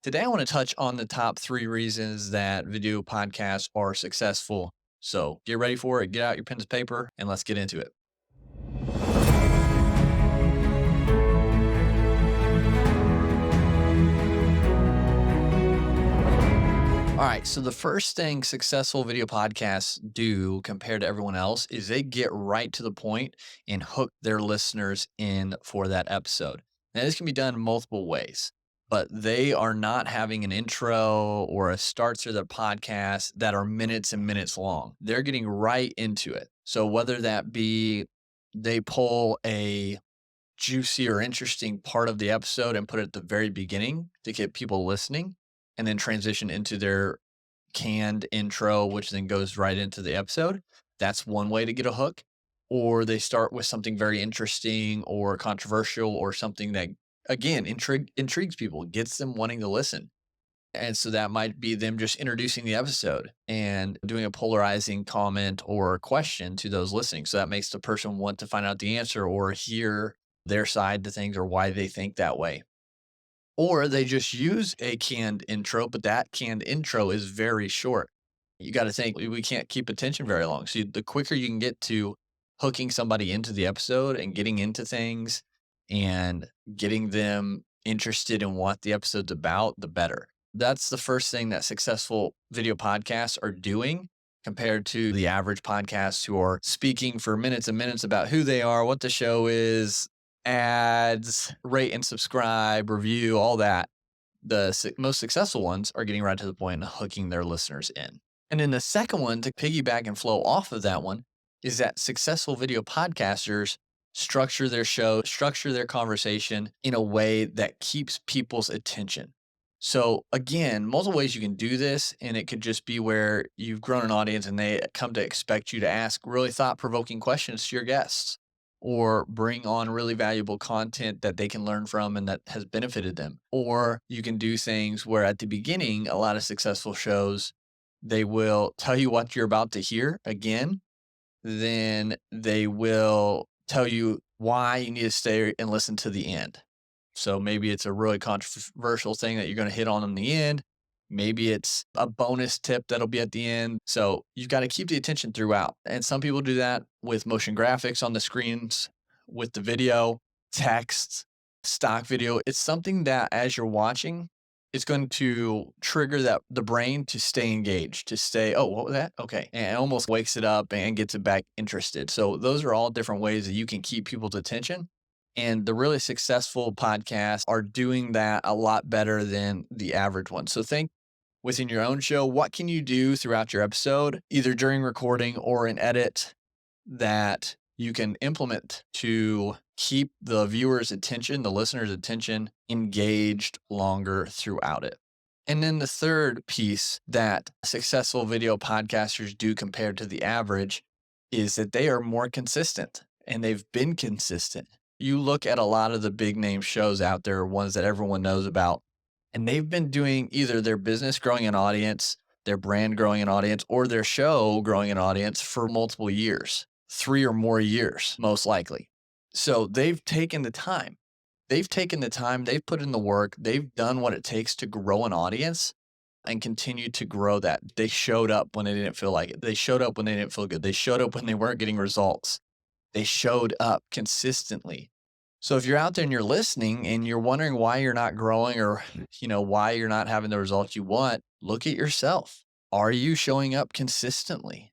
Today, I want to touch on the top 3 reasons that video podcasts are successful. So get ready for it. Get out your pen and paper and let's get into it. All right. So the first thing successful video podcasts do compared to everyone else is they get right to the point and hook their listeners in for that episode. Now, this can be done multiple ways, but they are not having an intro or a start to their podcast that are minutes and minutes long. They're getting right into it. So whether that be they pull a juicy or interesting part of the episode and put it at the very beginning to get people listening and then transition into their canned intro, which then goes right into the episode. That's one way to get a hook. Or they start with something very interesting or controversial or something that, again, intrigues people, gets them wanting to listen. And so that might be them just introducing the episode and doing a polarizing comment or question to those listening. So that makes the person want to find out the answer or hear their side to things or why they think that way. Or they just use a canned intro, but that canned intro is very short. You got to think we can't keep attention very long. So the quicker you can get to hooking somebody into the episode and getting into things and getting them interested in what the episode's about, the better. That's the first thing that successful video podcasts are doing compared to the average podcasts who are speaking for minutes and minutes about who they are, what the show is, ads, rate and subscribe, review, all that. The most successful ones are getting right to the point and hooking their listeners in. And then the second one to piggyback and flow off of that one is that successful video podcasters structure their show, structure their conversation in a way that keeps people's attention. So again, multiple ways you can do this, and it could just be where you've grown an audience and they come to expect you to ask really thought-provoking questions to your guests or bring on really valuable content that they can learn from and that has benefited them. Or you can do things where at the beginning, a lot of successful shows, they will tell you what you're about to hear again, then they will tell you why you need to stay and listen to the end. So maybe it's a really controversial thing that you're going to hit on in the end. Maybe it's a bonus tip that'll be at the end. So you've got to keep the attention throughout. And some people do that with motion graphics on the screens, with the video, text, stock video. It's something that as you're watching, it's going to trigger that the brain to stay engaged, to stay, oh, what was that? Okay. And it almost wakes it up and gets it back interested. So those are all different ways that you can keep people's attention. And the really successful podcasts are doing that a lot better than the average one. So think within your own show, what can you do throughout your episode, either during recording or an edit, that you can implement to keep the viewer's attention, the listener's attention engaged longer throughout it. And then the third piece that successful video podcasters do compared to the average is that they are more consistent and they've been consistent. You look at a lot of the big name shows out there, ones that everyone knows about, and they've been doing either their business growing an audience, their brand growing an audience, or their show growing an audience for multiple years, 3 or more years, most likely. So they've taken the time. They've put in the work, they've done what it takes to grow an audience and continue to grow that. They showed up when they didn't feel like it. They showed up when they didn't feel good. They showed up when they weren't getting results. They showed up consistently. So if you're out there and you're listening and you're wondering why you're not growing or, why you're not having the results you want, look at yourself. Are you showing up consistently?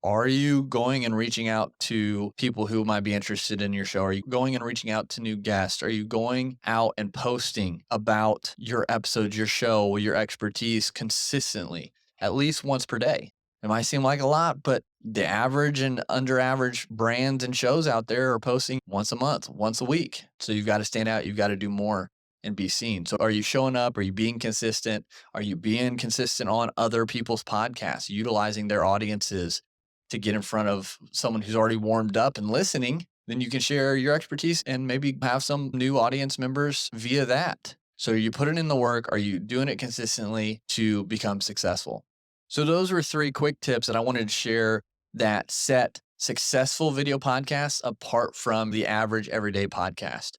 Are you going and reaching out to people who might be interested in your show? Are you going and reaching out to new guests? Are you going out and posting about your episodes, your show, your expertise consistently, at least once per day? It might seem like a lot, but the average and under average brands and shows out there are posting once a month, once a week. So you've got to stand out. You've got to do more and be seen. So are you showing up? Are you being consistent? Are you being consistent on other people's podcasts, utilizing their audiences to get in front of someone who's already warmed up and listening? Then you can share your expertise and maybe have some new audience members via that. So are you putting in the work? Are you doing it consistently to become successful? So those were 3 quick tips that I wanted to share that set successful video podcasts apart from the average everyday podcast.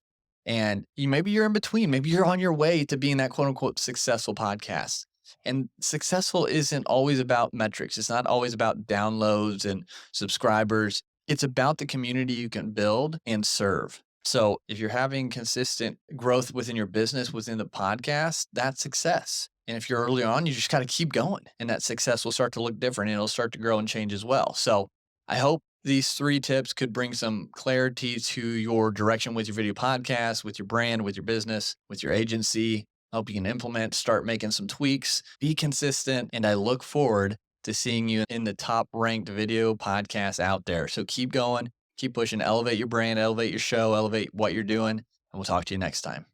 And maybe you're in between. Maybe you're on your way to being that quote unquote successful podcast. And successful isn't always about metrics. It's not always about downloads and subscribers. It's about the community you can build and serve. So if you're having consistent growth within your business, within the podcast, that's success. And if you're early on, you just got to keep going and that success will start to look different and it'll start to grow and change as well. So I hope these 3 tips could bring some clarity to your direction with your video podcast, with your brand, with your business, with your agency. I hope you can implement, start making some tweaks, be consistent. And I look forward to seeing you in the top ranked video podcasts out there. So keep going, keep pushing, elevate your brand, elevate your show, elevate what you're doing. And we'll talk to you next time.